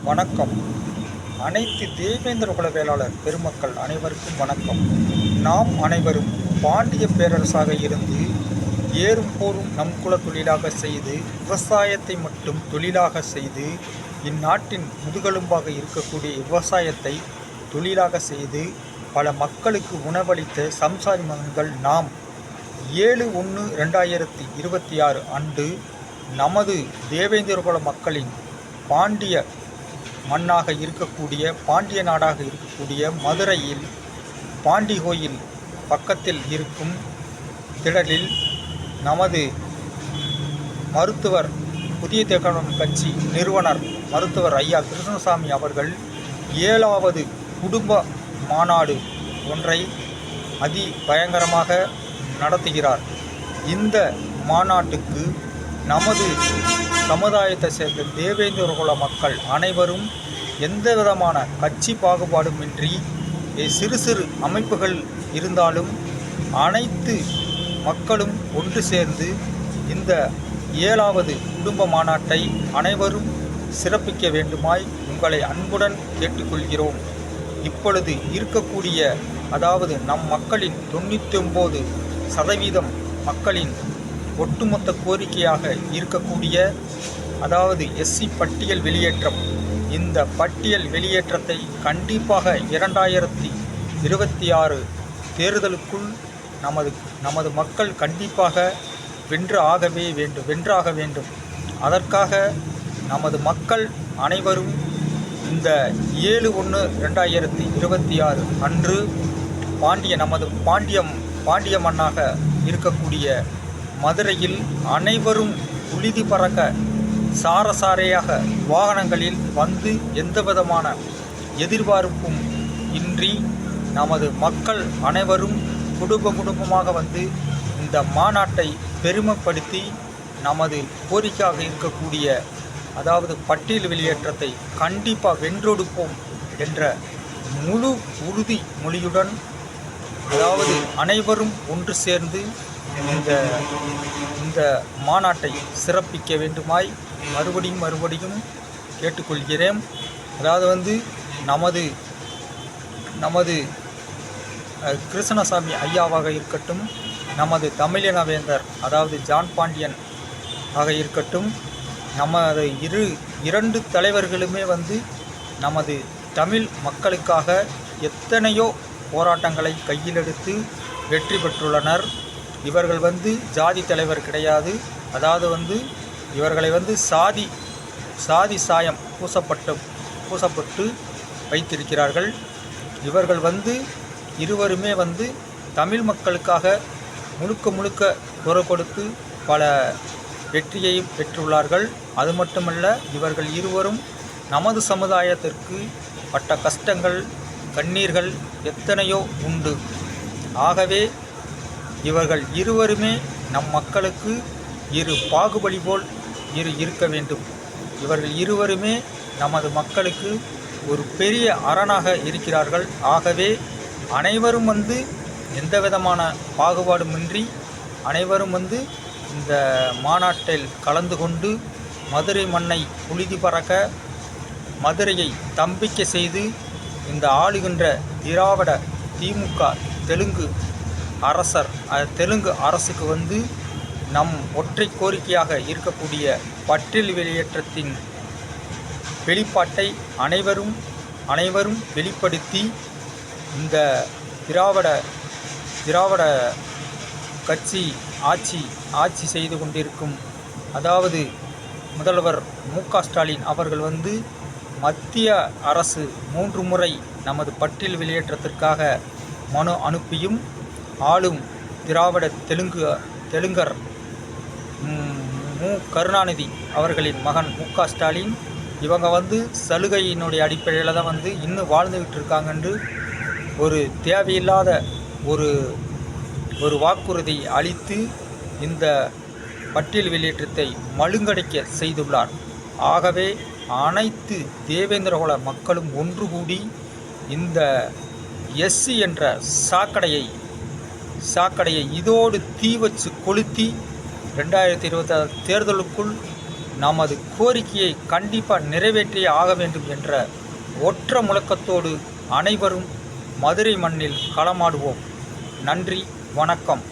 வணக்கம். அனைத்து தேவேந்திர குல வேளாளர் பெருமக்கள் அனைவருக்கும் வணக்கம். நாம் அனைவரும் பாண்டிய பேரரசாக இருந்து ஏறும் போரும் நம் குல தொழிலாக செய்து விவசாயத்தை மட்டும் தொழிலாக செய்து இந்நாட்டின் முதுகெலும்பாக இருக்கக்கூடிய விவசாயத்தை தொழிலாக செய்து பல மக்களுக்கு உணவளித்த சம்சாரி மகன்கள் நாம் 7/1/2026 அன்று நமது தேவேந்திர குல மக்களின் பாண்டிய மண்ணாக இருக்கக்கூடிய பாண்டிய நாடாக இருக்கக்கூடிய மதுரையில் பாண்டி கோயில் பக்கத்தில் இருக்கும் திடலில் நமது மருத்துவர் புதிய தேக்கம் கட்சி நிறுவனர் மருத்துவர் ஐயா கிருஷ்ணசாமி அவர்கள் 7வது குடும்ப மாநாடு ஒன்றை அதி பயங்கரமாக நடத்துகிறார். இந்த மாநாட்டுக்கு நமது சமுதாயத்தை சேர்ந்த தேவேந்திர குல மக்கள் அனைவரும் எந்த விதமான கட்சி பாகுபாடுமின்றி சிறு சிறு அமைப்புகள் இருந்தாலும் அனைத்து மக்களும் ஒன்று சேர்ந்து இந்த 7வது குடும்ப மாநாட்டை அனைவரும் சிறப்பிக்க வேண்டுமாய் உங்களை அன்புடன் கேட்டுக்கொள்கிறோம். இப்பொழுது இருக்கக்கூடிய அதாவது நம் மக்களின் 99% மக்களின் ஒட்டுமொத்த கோரிக்கையாக இருக்கக்கூடிய அதாவது எஸ்சி பட்டியல் வெளியேற்றம். இந்த பட்டியல் வெளியேற்றத்தை கண்டிப்பாக 2026 தேர்தலுக்குள் நமது மக்கள் கண்டிப்பாக வென்றாக வேண்டும். அதற்காக நமது மக்கள் அனைவரும் இந்த 7/1/2026 அன்று நமது பாண்டிய மண்ணாக இருக்கக்கூடிய மதுரையில் அனைவரும் உளிதி பறக்க சாரசாரையாக வாகனங்களில் வந்து எந்த விதமான எதிர்பார்ப்பும் இன்றி நமது மக்கள் அனைவரும் குடும்பமாக வந்து இந்த மாநாட்டை பெருமைப்படுத்தி நமது கோரிக்கையாக இருக்கக்கூடிய அதாவது பட்டியல் வெளியேற்றத்தை கண்டிப்பாக வென்றெடுப்போம் என்ற முழு உறுதி மொழியுடன் அதாவது அனைவரும் ஒன்று சேர்ந்து இந்த மாநாட்டை சிறப்பிக்க வேண்டுமாய் மறுபடியும் கேட்டுக்கொள்கிறேன். அதாவது நமது கிருஷ்ணசாமி ஐயாவாக இருக்கட்டும், நமது தமிழினவேந்தர் அதாவது ஜான் பாண்டியன் ஆக இருக்கட்டும், நமது இரண்டு தலைவர்களுமே நமது தமிழ் மக்களுக்காக எத்தனையோ போராட்டங்களை கையில் எடுத்து வெற்றி பெற்றுள்ளனர். இவர்கள் ஜாதி தலைவர் கிடையாது. அதாவது இவர்களை சாதி சாயம் பூசப்பட்டு வைத்திருக்கிறார்கள். இவர்கள் இருவருமே தமிழ் மக்களுக்காக முழுக்க குரல் கொடுத்து பல வெற்றியையும் பெற்றுள்ளார்கள். அது மட்டுமல்ல, இவர்கள் இருவரும் நமது சமுதாயத்திற்கு பட்ட கஷ்டங்கள் கண்ணீர்கள் எத்தனையோ உண்டு. ஆகவே இவர்கள் இருவருமே நம் மக்களுக்கு இரு பாகுபலி போல் இருக்க வேண்டும். இவர்கள் இருவருமே நமது மக்களுக்கு ஒரு பெரிய அரணாக இருக்கிறார்கள். ஆகவே அனைவரும் எந்த விதமான பாகுபாடுமின்றி அனைவரும் இந்த மாநாட்டில் கலந்து கொண்டு மதுரை மண்ணை புழுதி பறக்க மதுரையை தம்பிக்க செய்து இந்த ஆளுகின்ற திராவிட திமுக தெலுங்கு அரசுக்கு நம் ஒற்றை கோரிக்கையாக இருக்கக்கூடிய பட்டியல் வெளியேற்றத்தின் வெளிப்பாட்டை அனைவரும் வெளிப்படுத்தி இந்த திராவிட கட்சி ஆட்சி செய்து கொண்டிருக்கும் அதாவது முதல்வர் மு.க. ஸ்டாலின் அவர்கள் மத்திய அரசு 3 முறை நமது பட்டியல் வெளியேற்றத்திற்காக மனு அனுப்பியும் ஆளும் திராவிட தெலுங்கர் மு. கருணாநிதி அவர்களின் மகன் மு.க. ஸ்டாலின் இவங்க சலுகையினுடைய அடிப்படையில் தான் இன்னும் வாழ்ந்துக்கிட்டு இருக்காங்கன்று ஒரு தேவையில்லாத ஒரு வாக்குறுதி அளித்து இந்த பட்டியல் வெளியேற்றத்தை மழுங்கடிக்க செய்துள்ளார். ஆகவே அனைத்து தேவேந்திர குல மக்களும் ஒன்று கூடி இந்த எஸ்சி என்ற சாக்கடையை இதோடு தீ வச்சு கொளுத்தி 2026 தேர்தலுக்குள் நமது கோரிக்கையை கண்டிப்பாக நிறைவேற்றியே ஆக வேண்டும் என்ற ஒற்ற முழக்கத்தோடு அனைவரும் மதுரை மண்ணில் களமாடுவோம். நன்றி, வணக்கம்.